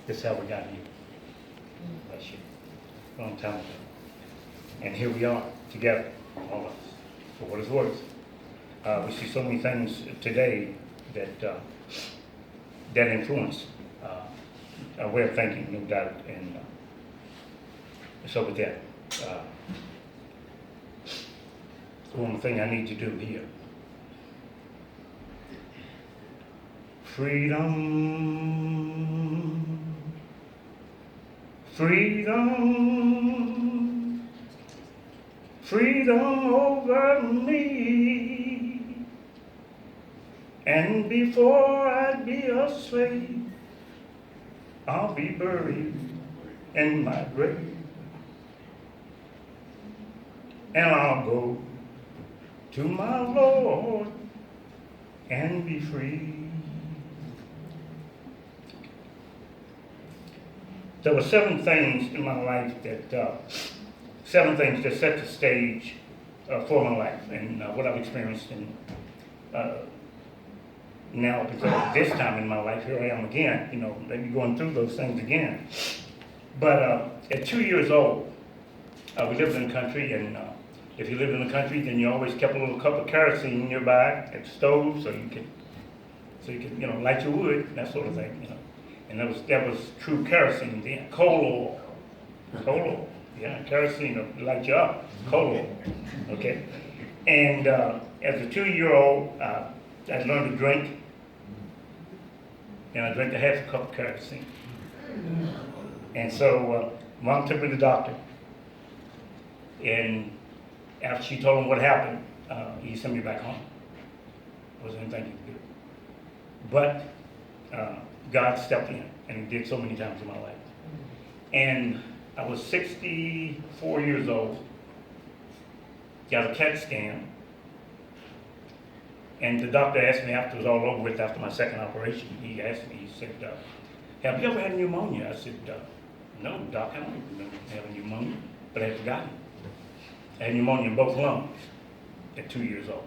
This is how we got here. Bless you. Long time ago. And here we are, together, all of us, for what it's worth. We see so many things today that that influence our way of thinking, no doubt. And so with that, one thing I need to do here. Freedom, freedom, freedom over me. And before I be a slave, I'll be buried in my grave. And I'll go to my Lord and be free. There were 7 things in my life that, 7 things that set the stage for my life and what I've experienced. And now, because of this time in my life, here I am again, maybe going through those things again. But at 2 years old, we lived in the country, and if you lived in the country, then you always kept a little cup of kerosene nearby at the stove so you could light your wood, that sort of thing, And that was true kerosene then. Coal oil, yeah, kerosene will light you up. Coal oil, okay. And as a 2-year-old, I learned to drink, and I drank a half a cup of kerosene. And so Mom took me to the doctor, and after she told him what happened, he sent me back home. Wasn't anything he could do. But God stepped in, and he did so many times in my life. And I was 64 years old, got a CAT scan, and the doctor asked me after it was all over with, after my second operation, he asked me, he said, have you ever had pneumonia? I said, no, doc, I don't remember having pneumonia, but I had forgotten. I had pneumonia in both lungs at 2 years old.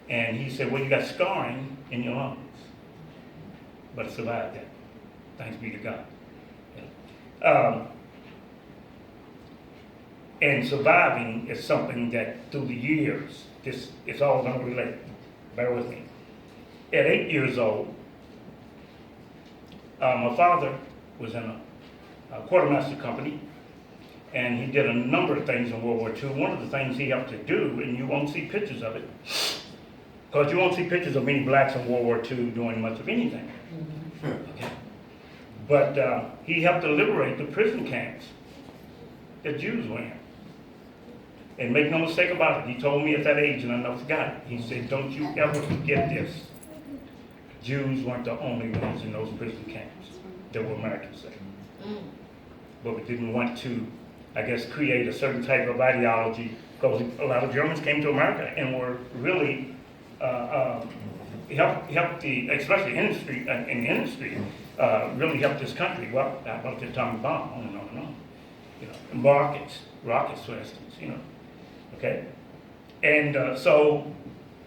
And he said, well, you got scarring in your lungs. But I survived that. Thanks be to God. And surviving is something that through the years, it's all going to relate. Bear with me. At 8 years old, my father was in a quartermaster company, and he did a number of things in World War II. One of the things he helped to do, and you won't see pictures of it, because you won't see pictures of many blacks in World War II doing much of anything. Okay. But he helped to liberate the prison camps that Jews were in. And make no mistake about it, he told me at that age, and I never forgot it, he said, don't you ever forget this. Jews weren't the only ones in those prison camps. There were Americans there. But we didn't want to, I guess, create a certain type of ideology, because a lot of Germans came to America and were really helped the, especially industry, really helped this country. Well, how about the atomic bomb? On and on and on. Rockets, for instance, okay? And so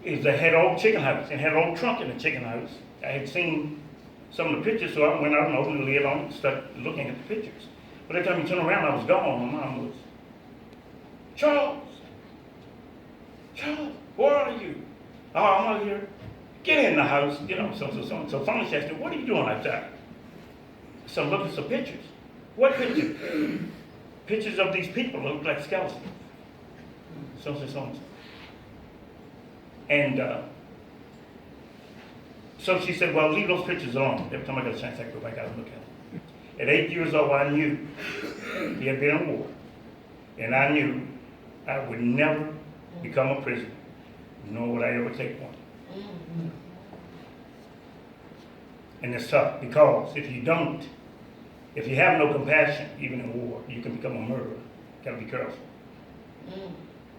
they had an old chicken house, and had an old trunk in the chicken house. I had seen some of the pictures, so I went out and opened the lid on it and started looking at the pictures. But every time you turn around, I was gone. My mom was, Charles, where are you? Oh, I'm out here. Get in the house, So finally she asked me, what are you doing outside? So I'm looking at some pictures. What pictures? Pictures of these people that look like skeletons. So. And so she said, well, leave those pictures alone. Every time I got a chance, I go back out and look at them. At 8 years old, I knew he had been in war. And I knew I would never become a prisoner, nor would I ever take one. And it's tough, because if you have no compassion, even in war, you can become a murderer. Gotta be careful.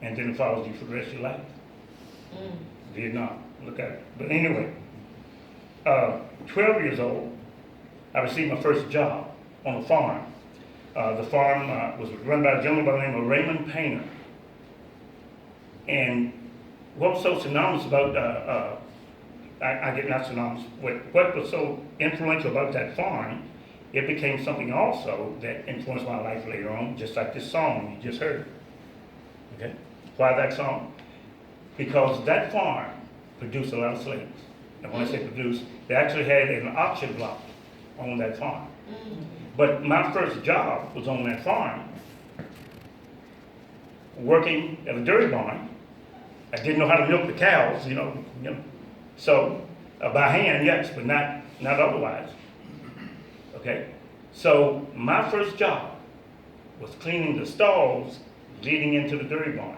And then it follows you for the rest of your life. Vietnam, look at it. But anyway, 12 years old, I received my first job on a farm. The farm was run by a gentleman by the name of Raymond Painter. And what was so synonymous about, I get not synonymous, what was so influential about that farm it became something also that influenced my life later on, just like this song you just heard. Okay? Why that song? Because that farm produced a lot of slaves. And when I say produce, they actually had an auction block on that farm. But my first job was on that farm, working at a dairy barn. I didn't know how to milk the cows, So by hand, yes, but not otherwise. Okay? So my first job was cleaning the stalls leading into the dairy barn,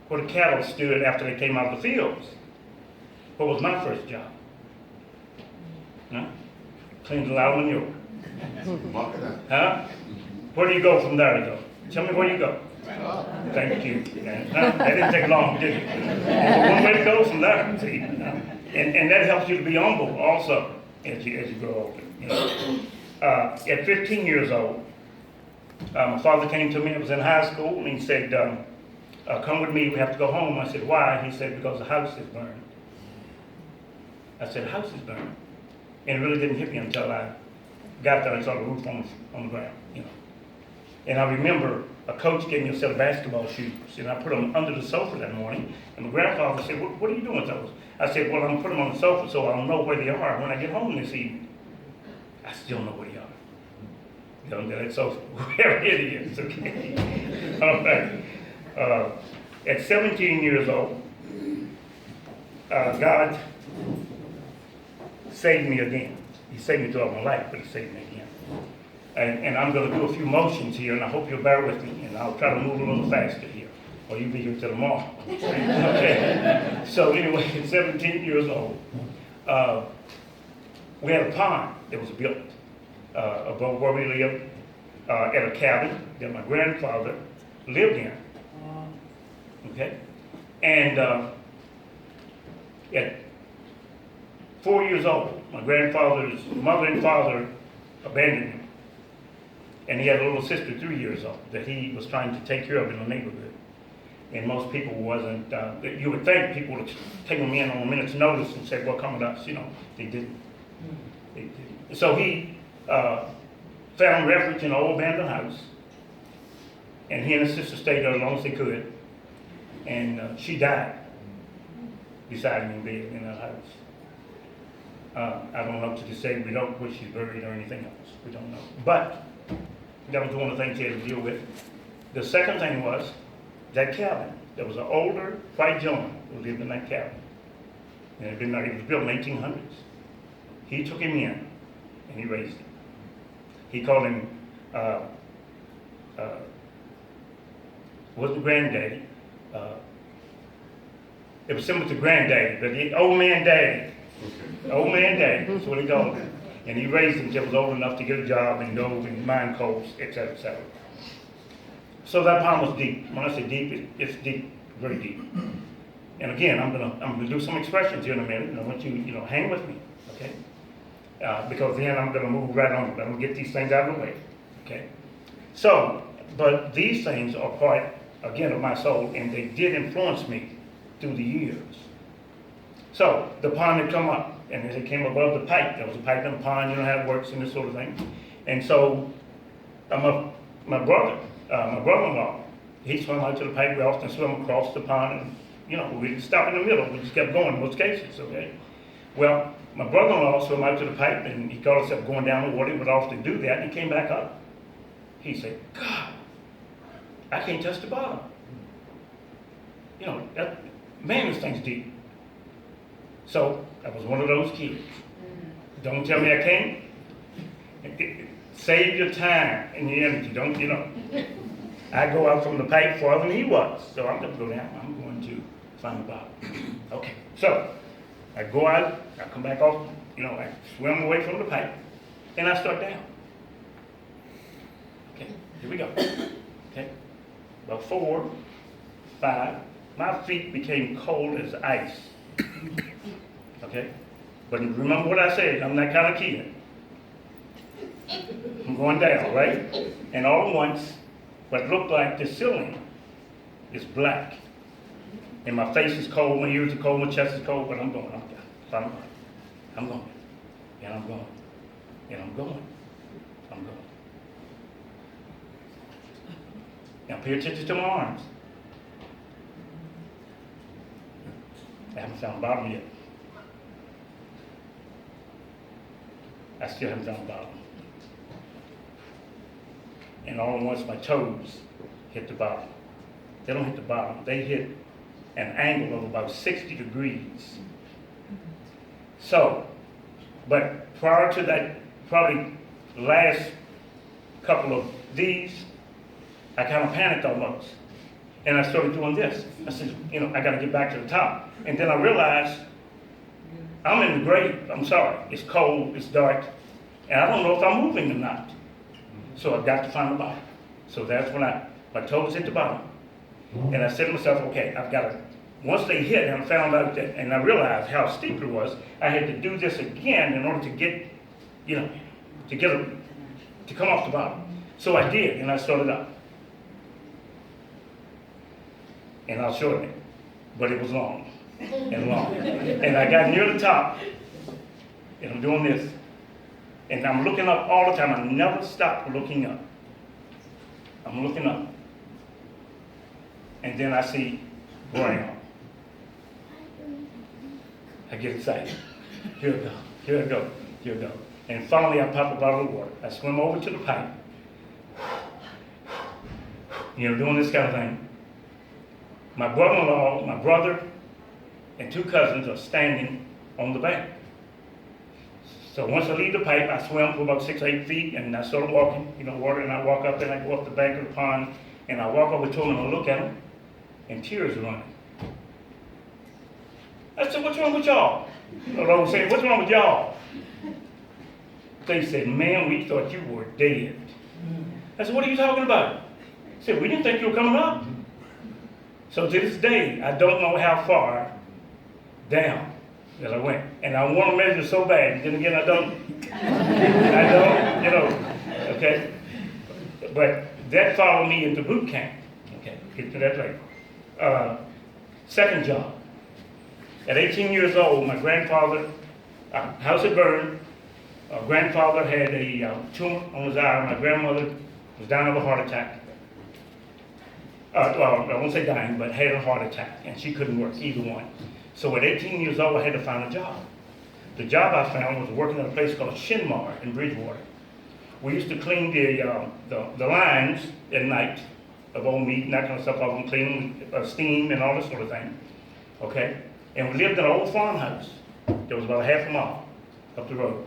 where the cattle stood after they came out of the fields. What was my first job? Huh? Cleaned a lot of manure. Huh? Where do you go from there, though? Tell me where you go. Thank you. That didn't take long, did it? One way to go from there, see? And that helps you to be humble also as you grow older. At 15 years old, my father came to me. I was in high school, and he said, come with me, we have to go home. I said, why? He said, because the house is burned. I said, the house is burned. And it really didn't hit me until I got there and saw the roof on the ground, And I remember a coach gave me a set of basketball shoes, and I put them under the sofa that morning. And my grandfather said, what are you doing with those? I said, well, I'm putting them on the sofa so I'll know where they are when I get home this evening. I still know where they are. So wherever it is, okay? All right. At 17 years old, God saved me again. He saved me throughout my life, but he saved me again. And I'm going to do a few motions here, and I hope you'll bear with me, and I'll try to move a little faster here, or you'll be here till tomorrow. Okay. So anyway, at 17 years old, we had a pond that was built above where we lived, at a cabin that my grandfather lived in. Okay? And at 4 years old, my grandfather's mother and father abandoned him. And he had a little sister, 3 years old, that he was trying to take care of in the neighborhood. And most people wasn't, you would think people would take them in on a minute's notice and say, well, come with us. They didn't. They didn't. So he found refuge in an old abandoned house. And he and his sister stayed there as long as they could. And she died beside me in bed in that house. I don't know to this day, we don't know where she's buried or anything else. We don't know. But that was one of the things he had to deal with. The second thing was that cabin. There was an older white gentleman who lived in that cabin. And it was built in the 1800s. He took him in and he raised him. He called him, wasn't granddaddy. It was similar to granddaddy, but the old man daddy. Old man daddy, that's what he called him. And he raised him until he was old enough to get a job and go and mine coals, etc., etc. So that pond was deep. When I say deep, it's deep, very deep. And again, I'm gonna do some expressions here in a minute, and I want you, hang with me, okay? Because then I'm gonna move right on. I'm gonna get these things out of the way, okay? So, but these things are part, again, of my soul, and they did influence me through the years. So the pond had come up, and as it came above the pipe, there was a pipe in the pond, how it works and this sort of thing. And so my brother-in-law, he swam out to the pipe. We often swim across the pond, and we didn't stop in the middle. We just kept going in most cases, okay? Well, my brother-in-law swam out to the pipe, and he caught himself going down the water. He would often do that, and he came back up. He said, God, I can't touch the bottom. Man, this thing's deep. So I was one of those kids. Don't tell me I can't. Save your time and your energy. Don't, I go out from the pipe farther than he was. So I'm going to go down. I'm going to find the bottom. Okay. So I go out. I come back off. I swim away from the pipe. And I start down. Okay. Here we go. Okay. About 4, 5. My feet became cold as ice. Okay? But remember what I said, I'm that kind of kid. I'm going down, right? And all at once, what looked like the ceiling is black. And my face is cold, my ears are cold, my chest is cold, but I'm going. I'm going. And I'm going. And I'm going. I'm going. Now pay attention to my arms. I haven't found the bottom yet. I still haven't found the bottom. And all at once my toes hit the bottom. They don't hit the bottom, they hit an angle of about 60 degrees. So, but prior to that, probably last couple of these, I kind of panicked almost. And I started doing this. I said, I got to get back to the top. And then I realized I'm in the grave. I'm sorry. It's cold, it's dark, and I don't know if I'm moving or not. So I've got to find the bottom. So that's when my toes hit the bottom. And I said to myself, okay, I've got to, once they hit, and I found out that, and I realized how steep it was, I had to do this again in order to get, to come off the bottom. So I did, and I started up. And I'll shorten it, but it was long and long. And I got near the top, and I'm doing this, and I'm looking up all the time. I never stop looking up. I'm looking up. And then I see ground. I get excited. Here we go, here I go, here we go. And finally I pop a bottle of water. I swim over to the pipe. Doing this kind of thing. My brother-in-law, my brother, and 2 cousins are standing on the bank. So once I leave the pipe, I swim for about 6 or 8 feet, and I start walking, water, and I walk up and I go up the bank of the pond, and I walk over to them and I look at them, and tears are running. I said, what's wrong with y'all? I was saying, what's wrong with y'all? They said, man, we thought you were dead. I said, what are you talking about? He said, we didn't think you were coming up. So to this day, I don't know how far down that I went. And I want to measure so bad. Then again, I don't, okay? But that followed me into boot camp. Okay, get to that later. Second job. At 18 years old, my grandfather, house had burned. Grandfather had a tumor on his eye. My grandmother was dying of a heart attack. I won't say dying, but had a heart attack, and she couldn't work, either one. So at 18 years old, I had to find a job. The job I found was working at a place called Shinmar in Bridgewater. We used to clean the lines at night of old meat and that kind of stuff. I was cleaning steam and all this sort of thing. Okay? And we lived in an old farmhouse that was about a half a mile up the road.